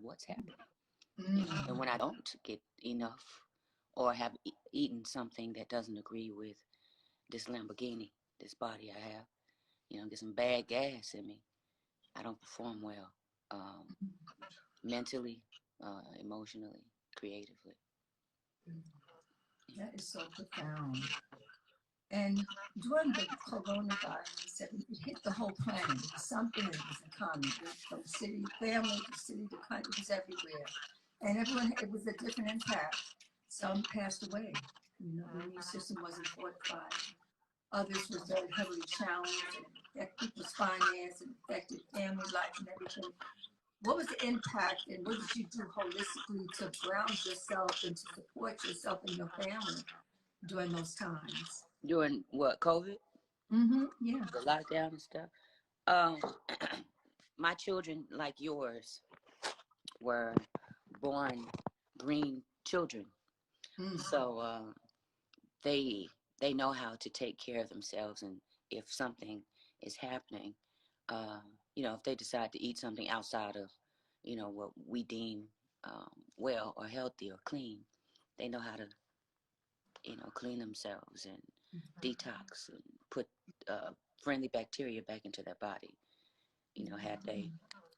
of what's happening. And when I don't get enough or have eaten something that doesn't agree with this Lamborghini, this body I have, get some bad gas in me, I don't perform well, mentally, emotionally, creatively. That is so profound. And during the coronavirus, it hit the whole planet. Something that was common from city, family to city to country, it was everywhere. And everyone, it was a different impact. Some passed away. The immune system wasn't fortified. Others was very heavily challenged and affected people's finance and affected family life and everything. What was the impact and what did you do holistically to ground yourself and to support yourself and your family during those times? During what, COVID? Yeah. The lockdown and stuff. My children, like yours, were born green children. So they know how to take care of themselves, and if something is happening, if they decide to eat something outside of, what we deem well or healthy or clean, they know how to, clean themselves and detox and put friendly bacteria back into their body, had they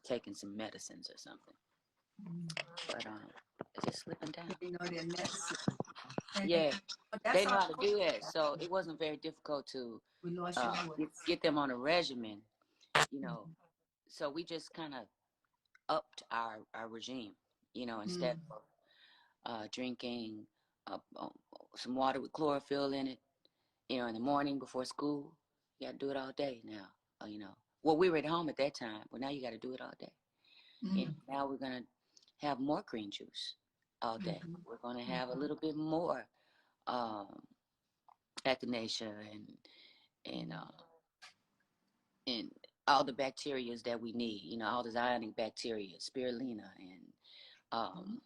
taken some medicines or something. But it's just slipping down. They know their medicine. Yeah, they know how to do that. So it wasn't very difficult to get them on a regimen, So we just kind of upped our regime, instead of drinking some water with chlorophyll in it, in the morning before school. You got to do it all day now, Well, we were at home at that time, but now you got to do it all day. And now we're going to have more green juice all day. We're going to have a little bit more echinacea and all the bacteria that we need, all the ionic bacteria, spirulina and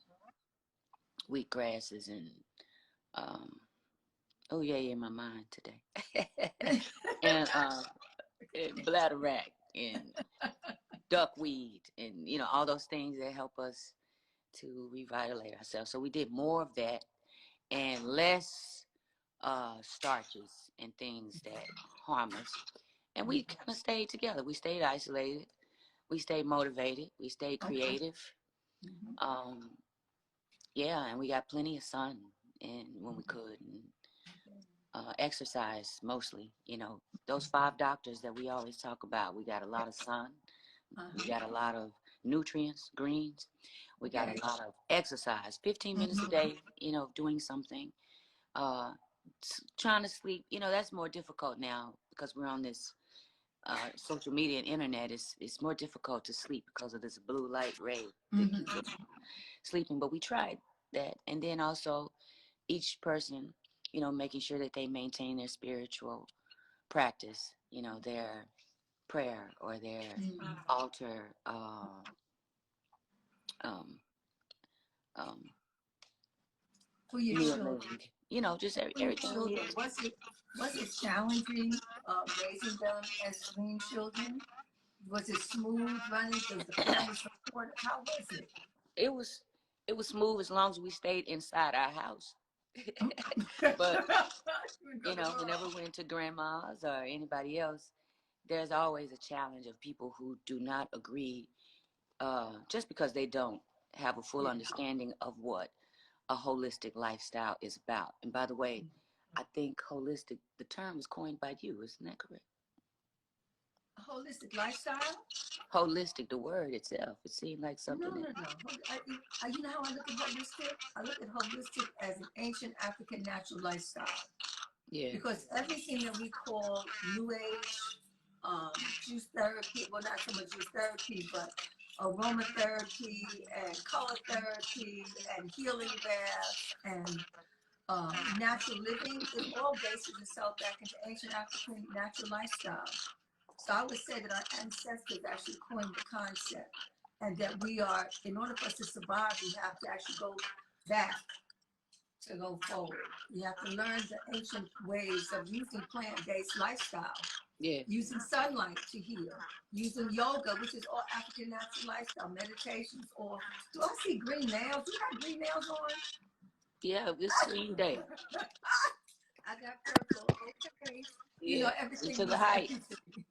wheatgrasses and in my mind today. and bladderwrack and duckweed and all those things that help us to revitalize ourselves. So we did more of that and less starches and things that harm us. And we kind of stayed together. We stayed isolated. We stayed motivated. We stayed creative. And we got plenty of sun and when we could. And, exercise mostly. Those 5 doctors that we always talk about. We got a lot of sun. We got a lot of nutrients, greens. We got a lot of exercise. 15 minutes a day, doing something. Trying to sleep, that's more difficult now because we're on this social media and internet. It's more difficult to sleep because of this blue light ray that keeps us sleeping. But we tried that. And then also each person, making sure that they maintain their spiritual practice, their prayer or their altar, for your children. Just everything. Was it challenging raising them as green children? Was it smooth running? Was the family support? How was it? It was smooth as long as we stayed inside our house. But whenever we went to grandma's or anybody else, there's always a challenge of people who do not agree, just because they don't have a full understanding of what a holistic lifestyle is about. And by the way, I think holistic, the term was coined by you, isn't that correct? A holistic lifestyle? Holistic, the word itself. It seemed like something. No. You know how I look at holistic? I look at holistic as an ancient African natural lifestyle. Yeah. Because everything that we call New Age, juice therapy, well, not so much juice therapy, but aromatherapy and color therapy and healing baths and natural living, it all bases itself back into ancient African natural lifestyle. So I would say that our ancestors actually coined the concept, and that we are, in order for us to survive, we have to actually go back to go forward. You have to learn the ancient ways of using plant-based lifestyle, Yeah. using sunlight to heal, using yoga, which is all African natural lifestyle, meditations, or do I see green nails? You got green nails on? Yeah, it's green day. I got purple. Okay. Yeah. You know, everything Into the is height. everything.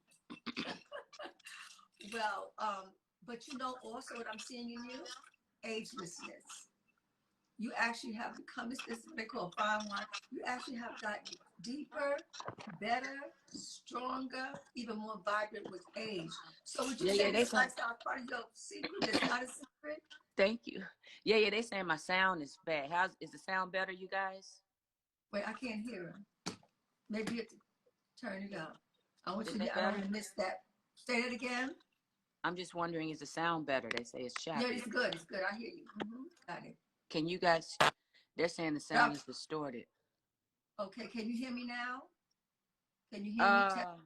Well, but you know also what I'm seeing in you? Agelessness. You actually have become, this is what they call fine wine. You actually have gotten deeper, better, stronger, even more vibrant with age. So would you say this lifestyle is part of your secret? It's not a secret? Thank you. Yeah, they saying my sound is bad. Is the sound better, you guys? Wait, I can't hear him. Maybe you have to turn it up. I don't want to miss that. Say that again. I'm just wondering, is the sound better? They say it's choppy. Yeah, it's good. It's good. I hear you. Got it. Can you guys, they're saying the sound is distorted. Okay, can you hear me now? Can you hear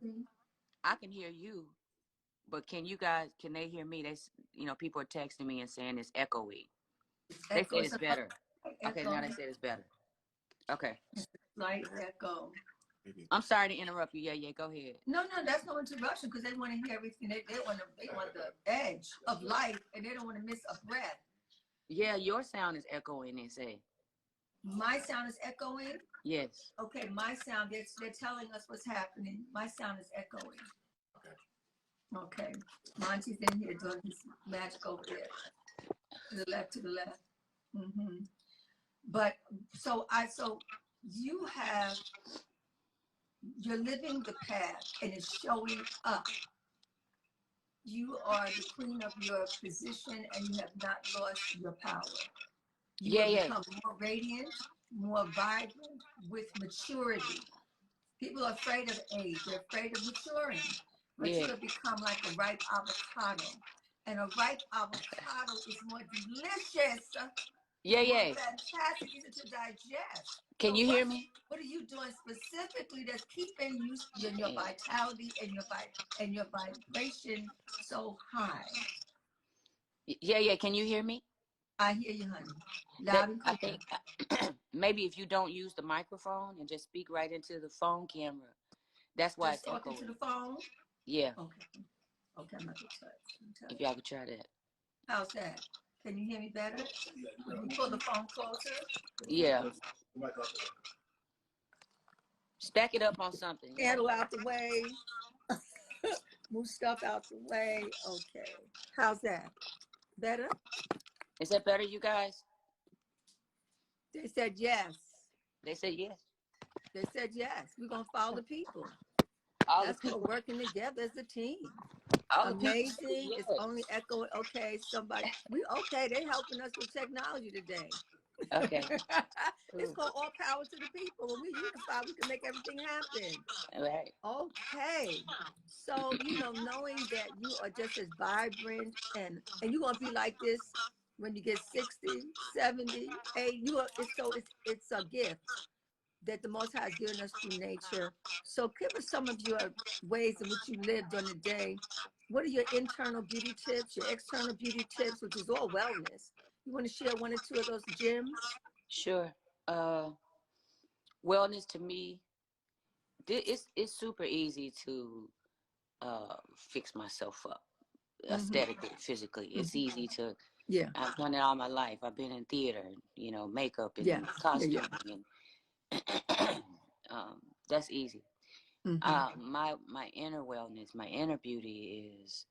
me? I can hear you, but can they hear me? People are texting me and saying it's echoey. They say it's better. Okay, now they say it's better. Okay. Slight echo. I'm sorry to interrupt you. Yeah, go ahead. No, that's no interruption because they want to hear everything. They want the edge of life, and they don't want to miss a breath. Yeah, your sound is echoing, they say. My sound is echoing? Yes. Okay, my sound, they're telling us what's happening. My sound is echoing. Okay. Monty's in here doing his magic over there. To the left. But so you're living the path and it's showing up. You are the queen of your position and you have not lost your power. You will become more radiant, more vibrant with maturity. People are afraid of age. They're afraid of maturing. But you will become like a ripe avocado. And a ripe avocado is more delicious. More fantastic, easy to digest. Can you hear me? What are you doing specifically that's keeping you in your vitality and your vibration so high? Yeah. Can you hear me? I hear you, honey. Loud and clear. I think maybe if you don't use the microphone and just speak right into the phone camera, that's why it's echoing. Talking to the phone? Yeah. Okay, I'm not gonna touch. If y'all could try that. How's that? Can you hear me better? Can you pull the phone closer? Yeah. Stack it up on something. Candle out the way. Move stuff out the way. Okay. How's that? Better? Is that better, you guys? They said yes. They said yes. They said yes. We're going to follow the people. That's called working together as a team. Amazing. It's only echoing. Okay, they're helping us with technology today. Okay. It's called all power to the people. When we unify, we can make everything happen. All right. Okay. So, knowing that you are just as vibrant and you're going to be like this when you get 60, 70, 80. It's a gift that the Most High has given us through nature. So give us some of your ways in which you live during the day. What are your internal beauty tips, your external beauty tips, which is all wellness? You want to share one or two of those gems? Sure. Wellness to me, it's super easy to fix myself up aesthetically, physically. It's easy to. Yeah. I've done it all my life. I've been in theater, makeup and costuming, and that's easy. My inner wellness, my inner beauty is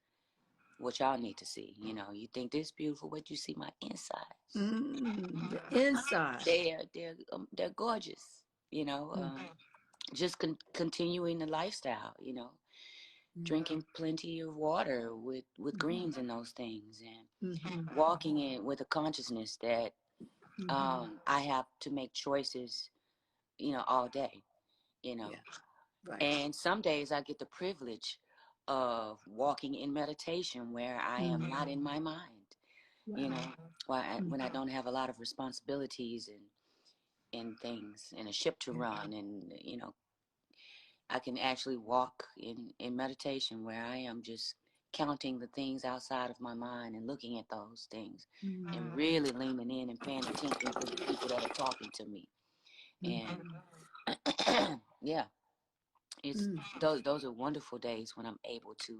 what y'all need to see. You think this beautiful, what you see, my insides. The inside. They're gorgeous. Just continuing the lifestyle. Drinking plenty of water with greens and those things, and walking in with a consciousness that I have to make choices, all day, Right. And some days I get the privilege of walking in meditation where I am not in my mind, when I don't have a lot of responsibilities and things and a ship to run, and I can actually walk in meditation where I am just counting the things outside of my mind and looking at those things and Mm. really leaning in and paying attention to the people that are talking to me. And yeah, it's Mm. those are wonderful days when I'm able to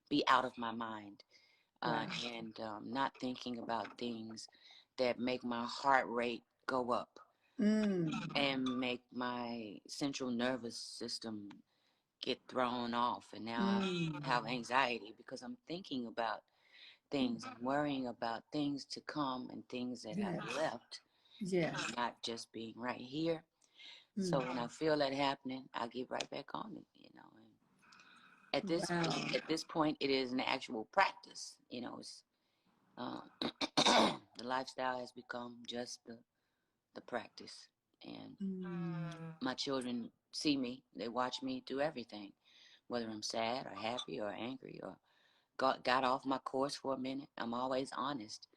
be out of my mind, Wow. and not thinking about things that make my heart rate go up Mm. and make my central nervous system get thrown off. And now Mm. I have anxiety because I'm thinking about things, I'm worrying about things to come and things that Yes. have left, Yes. and not just being right here. So Mm. when I feel that happening, I get right back on it, And Wow. at this point, it is an actual practice. It's um, the lifestyle has become just the practice. And Mm. my children see me, they watch me do everything, whether I'm sad or happy or angry or got off my course for a minute. I'm always honest,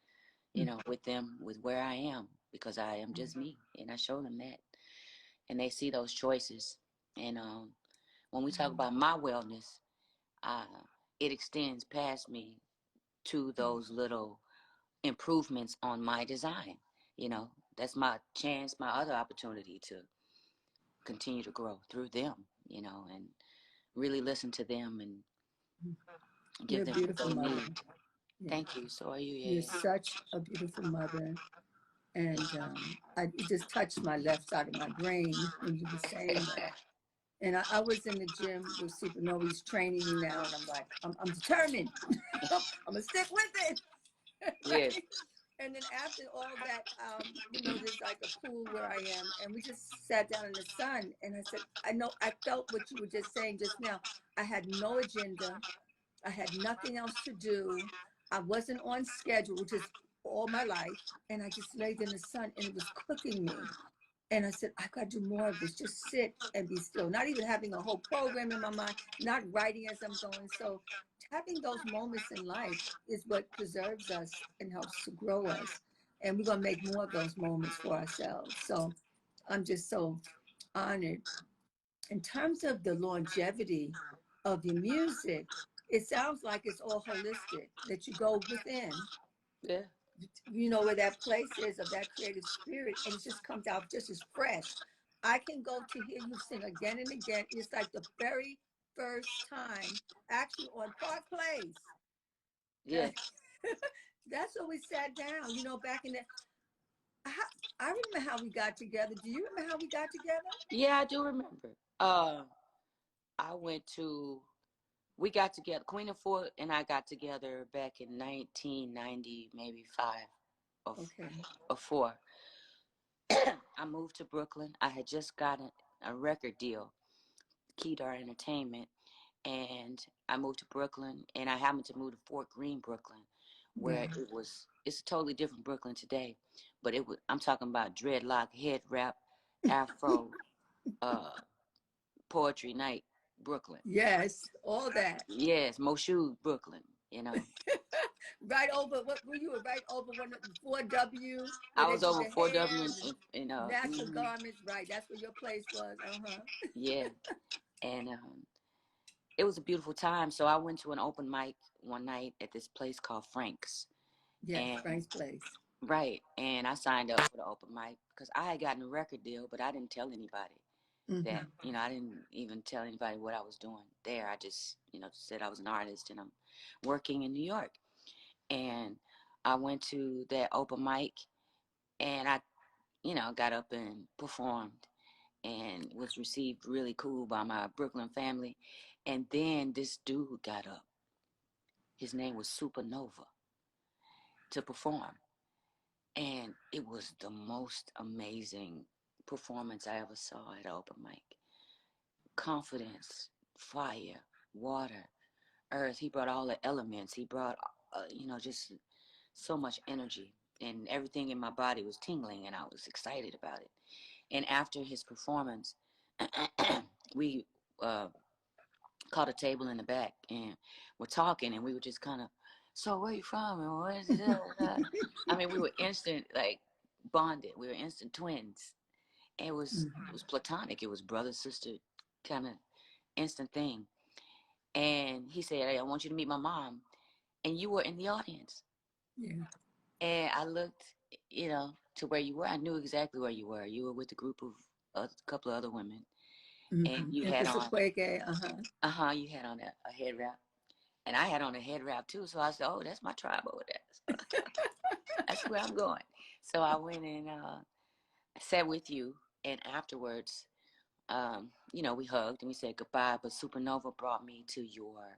Mm. with them, with where I am, because I am just me, and I show them that, and they see those choices. And when we talk about my wellness, uh, it extends past me to those little improvements on my design. That's my chance, my other opportunity to continue to grow through them, and really listen to them and You're give a them what beautiful they mother. need. Yeah. Thank you. So are you, You're yeah. such a beautiful mother. And it just touched my left side of my brain when you were saying that. And I was in the gym with Supernova's training me now, and I'm like, I'm determined. I'm gonna stick with it, Yes. right? And then after all that, there's like a pool where I am, and we just sat down in the sun. And I said, I felt what you were just saying just now. I had no agenda. I had nothing else to do. I wasn't on schedule, just all my life. And I just laid in the sun, and it was cooking me. And I said, I got to do more of this. Just sit and be still. Not even having a whole program in my mind, not writing as I'm going. So having those moments in life is what preserves us and helps to grow us. And we're going to make more of those moments for ourselves. So I'm just so honored. In terms of the longevity of your music, it sounds like it's all holistic, that you go within, Yeah. where that place is of that creative spirit, and it just comes out just as fresh. I can go to hear you sing again and again. It's like the very first time, actually on Park Place. Yeah. That's where we sat down, back in the. I remember how we got together. Do you remember how we got together? Yeah, I do remember. I went to, we got together, Queen of Four and I got together back in 1990, maybe five or, Okay. or four. I moved to Brooklyn. I had just gotten a record deal, Kedar Entertainment, and I moved to Brooklyn, and I happened to move to Fort Greene, Brooklyn, where Right. it's a totally different Brooklyn today, but I'm talking about dreadlock, head wrap, afro, uh, poetry night, Brooklyn. Yes, all that. Yes, Moshood, Brooklyn. Right over, what were you? Right over 4W, where I they was do over the 4W hair, the and natural garments. Right, that's where your place was. yeah, and it was a beautiful time. So I went to an open mic one night at this place called Frank's, Yes, and Frank's place. right, and I signed up for the open mic because I had gotten a record deal, but I didn't tell anybody that, Mm-hmm. I didn't even tell anybody what I was doing there. I just, said I was an artist and I'm working in New York. And I went to that open mic and I, got up and performed and was received really cool by my Brooklyn family. And then this dude got up. His name was Supernova to perform. And it was the most amazing performance I ever saw at an open mic. Confidence, fire, water, earth. He brought all the elements. He brought, just so much energy. And everything in my body was tingling, and I was excited about it. And after his performance, we caught a table in the back and were talking, and we were just kind of, so where you from? And what is it? I mean, we were instant, like, bonded. We were instant twins. And it was platonic. It was brother, sister kind of instant thing. And he said, "Hey, I want you to meet my mom." And you were in the audience. Yeah. And I looked, to where you were. I knew exactly where you were. You were with a group of a couple of other women, and you And had it's a on, Quake, you had on a head wrap, and I had on a head wrap too. So I said, "Oh, that's my tribe over there. So that's where I'm going." So I went and sat with you, and afterwards, we hugged and we said goodbye. But Supernova brought me to your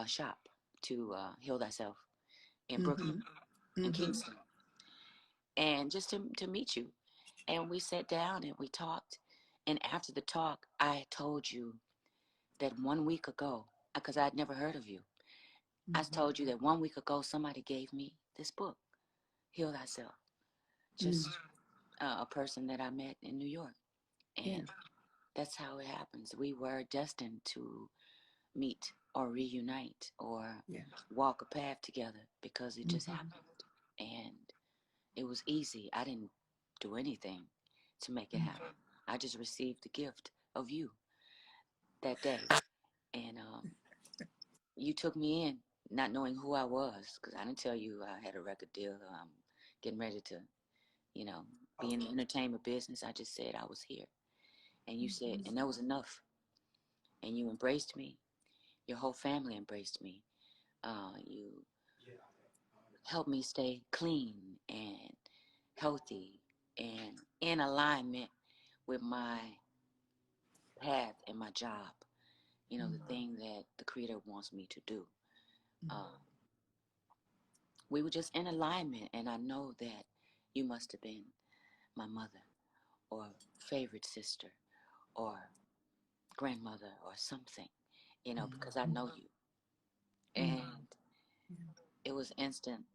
shop to Heal Thyself in Brooklyn, in Kingston, and just to meet you. And we sat down and we talked. And after the talk, I told you that 1 week ago, because I'd never heard of you, I told you that 1 week ago somebody gave me this book, Heal Thyself. Just a person that I met in New York. And that's how it happens. We were destined to meet or reunite or walk a path together because it just happened. And it was easy. I didn't do anything to make it happen. I just received the gift of you that day. And you took me in not knowing who I was, because I didn't tell you I had a record deal. Getting ready to, be in the entertainment business. I just said I was here. And you said, and that was enough. And you embraced me. Your whole family embraced me. You helped me stay clean and healthy and in alignment with my path and my job. The thing that the Creator wants me to do. We were just in alignment, and I know that you must have been my mother or favorite sister or grandmother or something, because I know you. And it was instant.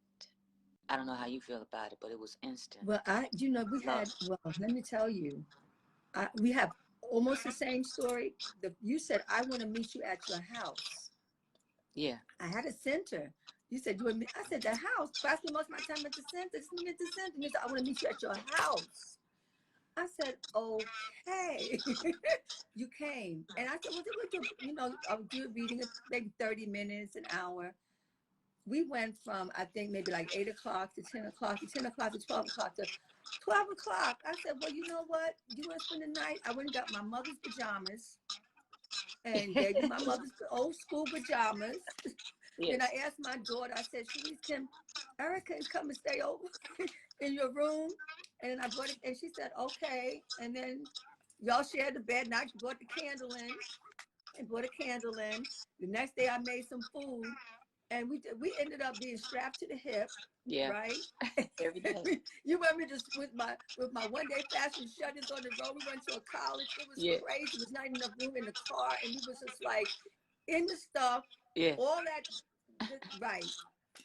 I don't know how you feel about it, but it was instant. Well, we had, well, let me tell you, we have almost the same story. You said, I want to meet you at your house. Yeah. I had a center. You said, you and me. I said, the house. I spend most of my time at the center. Just meet at the center. You said, I want to meet you at your house. I said, okay. You came. And I said, well, we'll do, I'll do a reading of maybe 30 minutes, an hour. We went from, I think, maybe like 8 o'clock to 10 o'clock to 10 o'clock to 12 o'clock to 12 o'clock. I said, well, you know what? You want to spend the night? I went and got my mother's pajamas and gave you my mother's old school pajamas. Yes. Then I asked my daughter, I said, Sharice, can Erykah come and stay over in your room? And I brought it, and she said, okay. And then y'all shared the bed, and I brought the candle in and brought a candle in. The next day I made some food. And we ended up being strapped to the hip, right? Every day. You remember just with my 1-day fashion shutters on the road. We went to a college. It was crazy. There was not enough room in the car, and we was just like in the stuff. All that, right?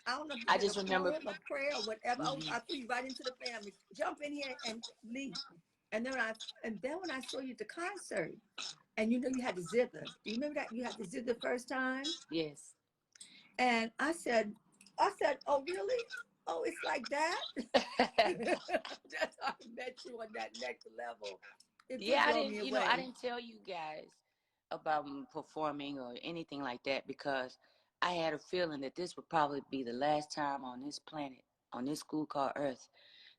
I don't know if you had just remember a prayer or whatever. I threw you right into the family. Jump in here and leave. And then when I saw you at the concert, and you had the zither. Do you remember that you had the zither the first time? Yes. And I said, oh, really? Oh, it's like that? That's how I met you on that next level. I didn't tell you guys about performing or anything like that because I had a feeling that this would probably be the last time on this planet, on this school called Earth,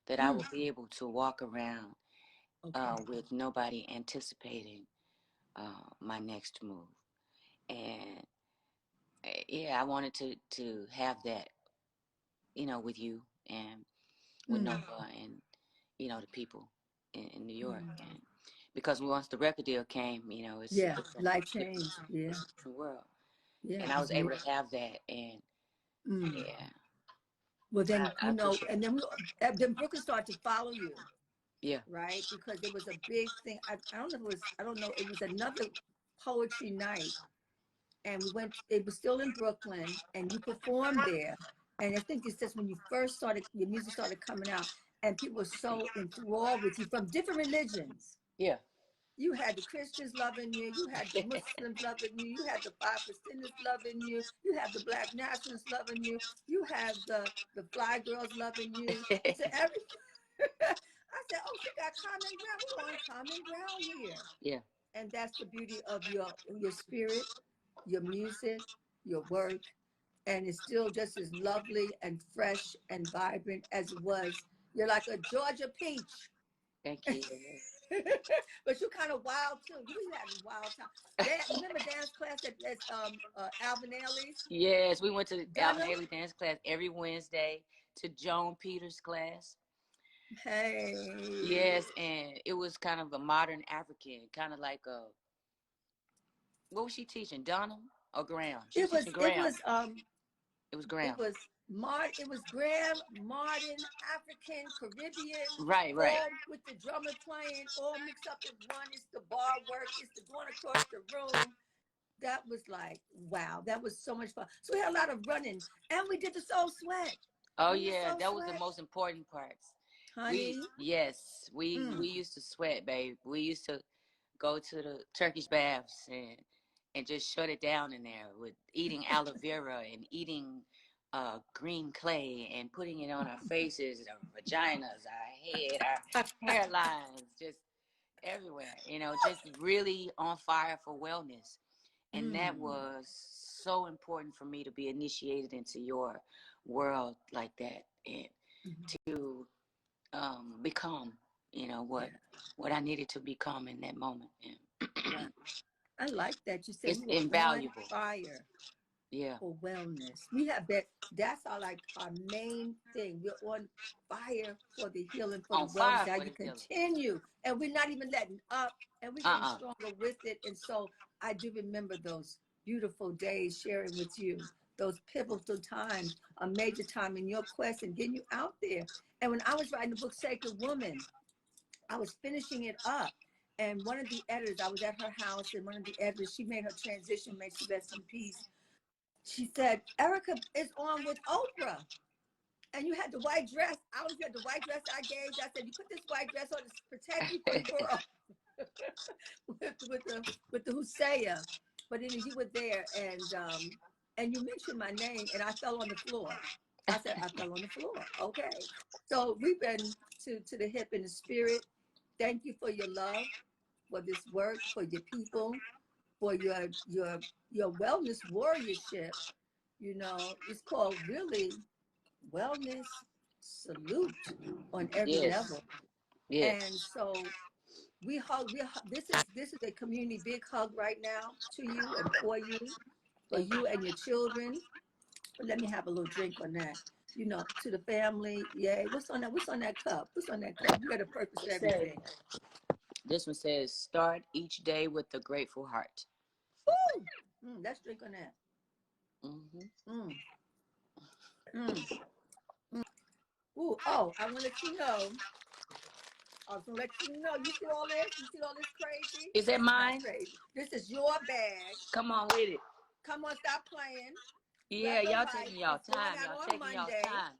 that I would be able to walk around with nobody anticipating my next move. And I wanted to have that, with you and with Nova and, the people in New York. And because once the record deal came, it's a different, life changed. It's a different world. Yeah. And I was able to have that. And well, then, and then Brooklyn started to follow you. Yeah. Right? Because it was a big thing. I don't know if it was, I don't know. It was another poetry night. And it was still in Brooklyn, and you performed there. And I think it's just when you first started, your music started coming out, and people were so enthralled with you from different religions. Yeah. You had the Christians loving you, you had the Muslims loving you, you had the 5%ers loving you, you had the Black nationalists loving you, you had the fly girls loving you. So I said, oh, she got common ground. We're on common ground here. Yeah. And that's the beauty of your spirit. your music, your work, and it's still just as lovely and fresh and vibrant as it was. You're like a Georgia peach. Thank you. But you're kind of wild too. You had a wild time. Remember dance class at Alvin Ailey's? Yes, we went to Alvin Dunham? Ailey dance class every Wednesday, to Joan Peters' class. Hey. Yes, and it was kind of a modern African, kind of like a, what was she teaching? Dunham or Graham? She was teaching Graham. It was Graham. It was Graham, Martin, African, Caribbean, Right. all with the drummer playing, all mixed up in one. It's the bar work, it's the going across the room. That was like, wow, that was so much fun. So we had a lot of running, and we did the Soul Sweat. Oh yeah, that was the most important parts. Honey. We used to sweat, babe. We used to go to the Turkish baths and just shut it down in there with eating aloe vera and eating green clay and putting it on our faces, our vaginas, our head, our hairlines, just everywhere. You know, just really on fire for wellness. And that was so important for me to be initiated into your world like that, and to become, you know, what I needed to become in that moment. Yeah. I like that. You said It's we were invaluable. on fire. Yeah. For wellness. We have that. That's our main thing. We're on fire for the healing, for the wellness. How you continue. And we're not even letting up, and we're getting stronger with it. And so I do remember those beautiful days sharing with you, those pivotal times, a major time in your quest and getting you out there. And when I was writing the book Sacred Woman, I was finishing it up. And one of the editors, I was at her house, and one of the editors, she made her transition, may she rest in peace. She said, Erykah is on with Oprah. And you had the white dress. I don't know if you had the white dress I gave you. I said, you put this white dress on to protect you from the world. with the Husseya. But anyway, you were there, and you mentioned my name, and I fell on the floor. I said, I fell on the floor. Okay. So we've been to the hip in the spirit. Thank you for your love, for this work, for your people, for your wellness warriorship. You know, it's called really wellness salute on every level. Yes. And so we hug. This is a community big hug right now to you and for you and your children. But let me have a little drink on that. You know, to the family. Yay. What's on that? What's on that cup? What's on that cup? You got a purpose for everything. This one says, start each day with a grateful heart. Woo! Let's drink on that. Ooh, oh, I want to let you know. I was gonna let you know. You see all this? You see all this crazy? Is that mine? Crazy. This is your bag. Come on with it. Come on, stop playing. Yeah, y'all taking y'all time. Y'all taking y'all time.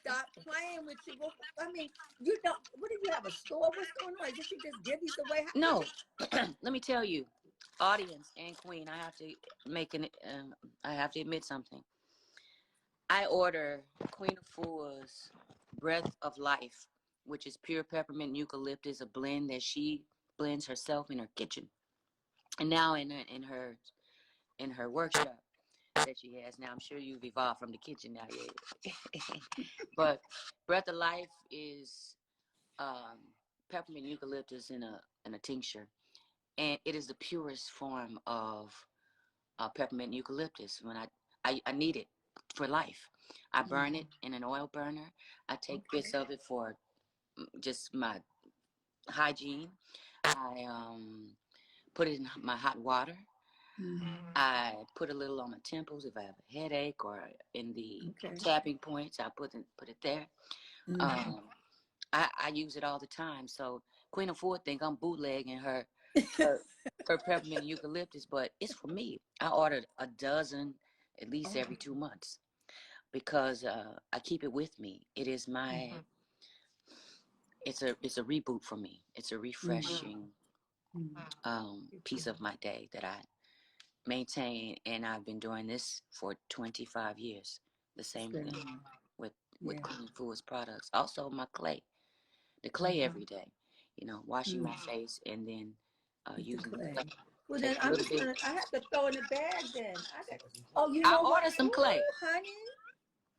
Stop playing with you. Well, I mean, you don't. What do you have, a store? What's going on? Is this you just give these away? No. Let me tell you, audience and queen, I have to I have to admit something. I order Queen of Fools Breath of Life, which is pure peppermint eucalyptus, a blend that she blends herself in her kitchen, and now in her workshop that she has now. I'm sure you've evolved from the kitchen now, yeah. But Breath of Life is peppermint eucalyptus in a tincture, and it is the purest form of peppermint eucalyptus. When I need it for life, I burn it in an oil burner. I take bits of it for just my hygiene. I put it in my hot water. I put a little on my temples if I have a headache, or in the tapping points, I put it there. I use it all the time. So Queen of Ford think I'm bootlegging her peppermint eucalyptus, but it's for me. I ordered a dozen at least every 2 months because I keep it with me. It is my it's a reboot for me. It's a refreshing piece of my day that I maintain, and I've been doing this for 25 years. The same thing with Queen Foods products. Also my clay. The clay every day. You know, washing my face and then using the clay. Well, then Take a I'm little just bit. gonna. I have to throw in the bag. Then oh, you I know what? ordered some clay. Ooh, honey,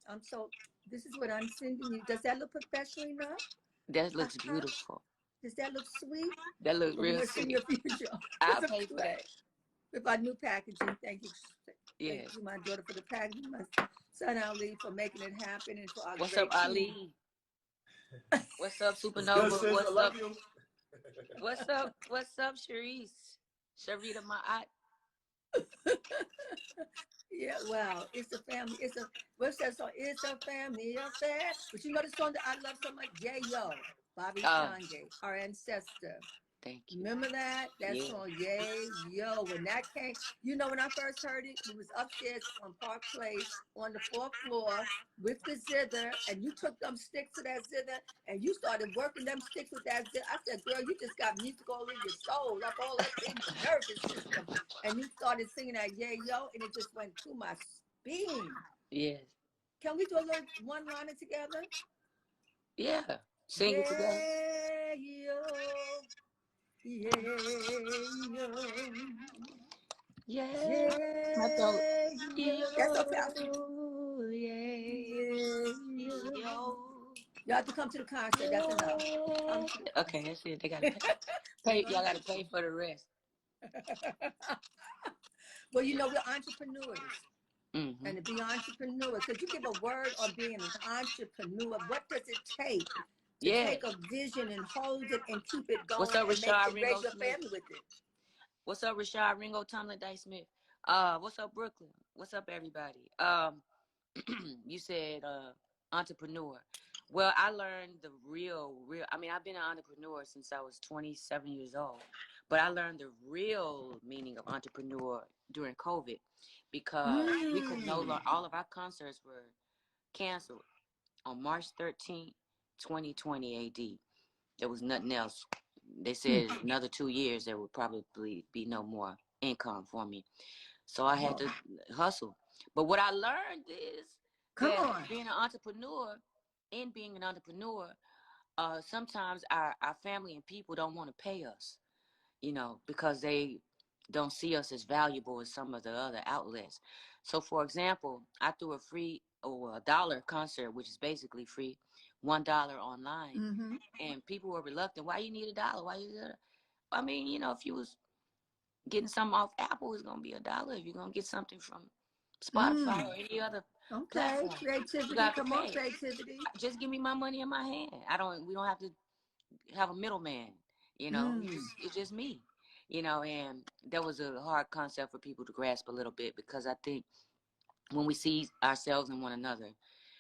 I'm so. This is what I'm sending you. Does that look professional enough? That looks Uh-huh. beautiful. Does that look sweet? That looks Well, we're real gonna send you sweet. a future. I'll It's a pay for clay that. with our new packaging. Thank you. Thank Yes. you, my daughter, for the packaging. My son Ali for making it happen, and for our What's up, great team. Ali? What's up, It's good, Supernova? sis. I What's love up? you. What's up? What's up, Sharice? Sharita, my aunt. Yeah, wow. It's a family. It's a what's that song? It's a family affair. But you know the song that I love so much? Yeah, yo. Bobby Oh, Shange, our ancestor. thank you. Remember that? That Yeah. song, Yay, Yo. When that came, you know, when I first heard it, we was upstairs on Park Place on the fourth floor with the zither, and you took them sticks to that zither, and you started working them sticks with that zither. I said, girl, you just got music all in your soul, up all up in your nervous system. And you started singing that Yay, Yo, and it just went through my being. Yes. Can we do a little one-liner together? Yeah. Sing it together. Yeah, yo. Yeah, yo. Yeah. My throat. Yeah, yo. That's okay. Yo, yeah, Yeah, yo. yo. You have to come to the concert. That's enough. Come to the Okay, that's it. They gotta pay. Y'all gotta pay for the rest. Well, you know, we're entrepreneurs. Mm-hmm. And to be entrepreneur, could you give a word on being an entrepreneur? What does it take to take a vision and hold it and keep it going What's up, and make Rashad it, Ringo raise your Smith? family with it? What's up, Rashad Ringo Tomlin Dice Smith? What's up, Brooklyn? What's up, everybody? You said entrepreneur. Well, I learned the real. I mean, I've been an entrepreneur since I was 27 years old, but I learned the real meaning of entrepreneur during COVID because we could no longer. All of our concerts were canceled on March 13th, 2020 AD. There was nothing else. They said another 2 years there would probably be no more income for me. So I had to hustle. But what I learned is that being an entrepreneur, sometimes our family and people don't want to pay us, because they don't see us as valuable as some of the other outlets. So, for example, I threw a free or $1 concert, which is basically free, $1 online, and people were reluctant. Why you need $1? Why you? I mean, if you was getting something off Apple, it's gonna be $1. If you're gonna get something from Spotify or any other platform, Creativity. you got to Come on, pay. creativity. Just give me my money in my hand. We don't have to have a middleman. It's just me. And that was a hard concept for people to grasp a little bit, because I think when we see ourselves in one another,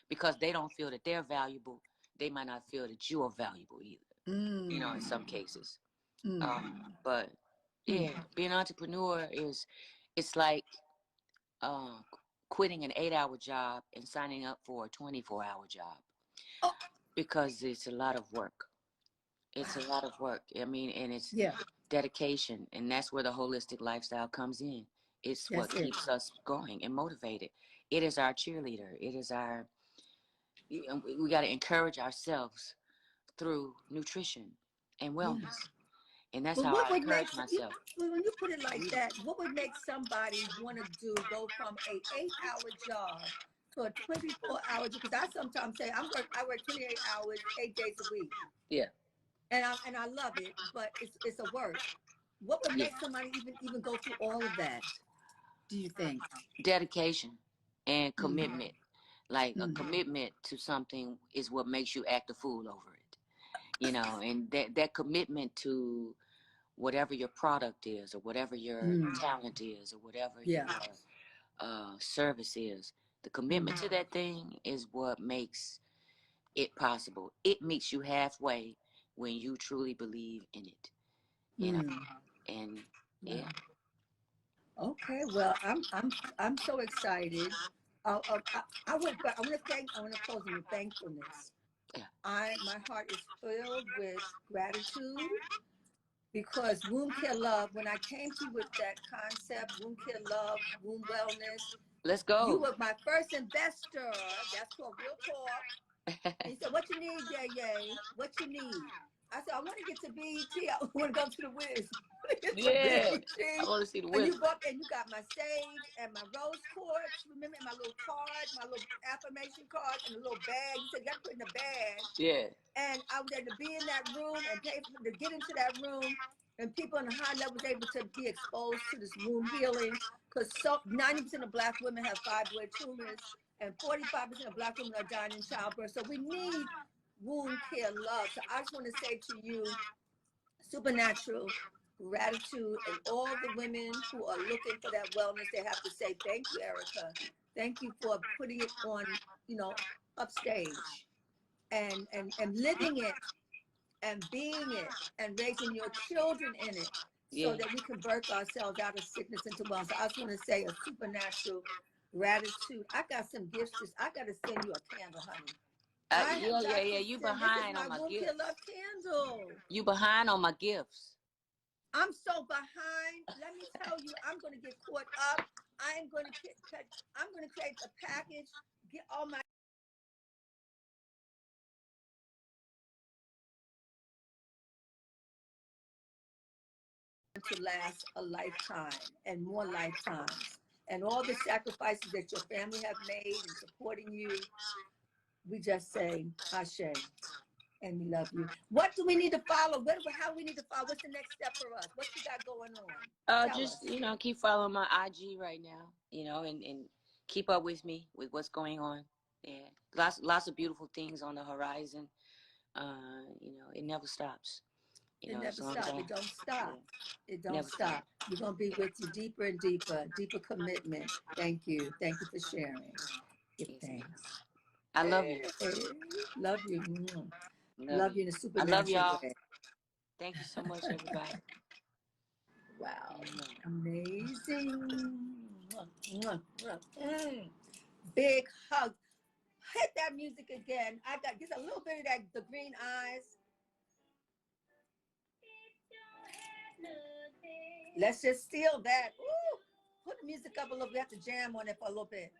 because they don't feel that they're valuable, they might not feel that you are valuable either. In some cases. But yeah, being an entrepreneur it's like quitting an 8-hour job and signing up for a 24-hour job, because it's a lot of work. It's a lot of work. I mean, and it's dedication, and that's where the holistic lifestyle comes in. It's what keeps us going and motivated. It is our cheerleader. It is our. We got to encourage ourselves through nutrition and wellness, and that's how I encourage myself. When you put it like that, what would make somebody want to go from a 8-hour job to a 24-hour job? Because I sometimes say I work 28 hours, 8 days a week. Yeah. And I love it, but it's a work. What would make somebody even go through all of that, do you think? Dedication and commitment. Like a commitment to something is what makes you act a fool over it. And that commitment to whatever your product is, or whatever your talent is, or whatever your service is, the commitment to that thing is what makes it possible. It meets you halfway when you truly believe in it. And yeah. Okay, well, I'm so excited. I want to close with thankfulness. My heart is filled with gratitude, because Womb Care Love, when I came to you with that concept, Womb Care Love, Womb Wellness, let's go. You were my first investor. That's called Real Talk. And he said, what you need, Yay? What you need? I said, I want to get to BET. I want to go to the Wiz. Yeah. I Tree. want to see the And you wizard. got my sage and my rose quartz. Remember, and my little card, my little affirmation card, and a little bag. You said you got to put in a bag. Yeah. And I was able to be in that room and pay for to get into that room. And people on the high level was able to be exposed to this womb healing, because 90% of Black women have fibroid tumors, and 45% of Black women are dying in childbirth. So we need womb care love. So I just want to say to you, supernatural gratitude, and all the women who are looking for that wellness, they have to say thank you, Erykah. Thank you for putting it on, upstage and living it and being it and raising your children in it, so Yeah. that we can birth ourselves out of sickness into wellness. So I just want to say a supernatural gratitude. I got some gifts. I got to send you a candle, honey. I have got to You send. This is behind my on my Womb Care gifts. Love candle. You behind on my gifts. I'm so behind. Let me tell you, I'm going to get caught up. I'm going to create a package, get all my to last a lifetime and more lifetimes. And all the sacrifices that your family have made in supporting you, we just say Ashe, and we love you. What do we need to follow? How we need to follow? What's the next step for us? What you got going on? Tell Just us. keep following my IG right now. And keep up with me with what's going on. Yeah, lots of beautiful things on the horizon. It never stops. It never As long as stops. It don't stop. yeah, It don't never stop. stop. We're going to be with you deeper and deeper commitment. Thank you. Thank you for sharing. Give Yes, thanks. I love you. Love you. Love Love you. you in a I love supernatural y'all. way. Thank you so much, everybody. Wow. Amazing. Big hug. Hit that music again. I got just a little bit of that, the green eyes. Let's just steal that. Ooh, put the music up a little bit. We have to jam on it for a little bit.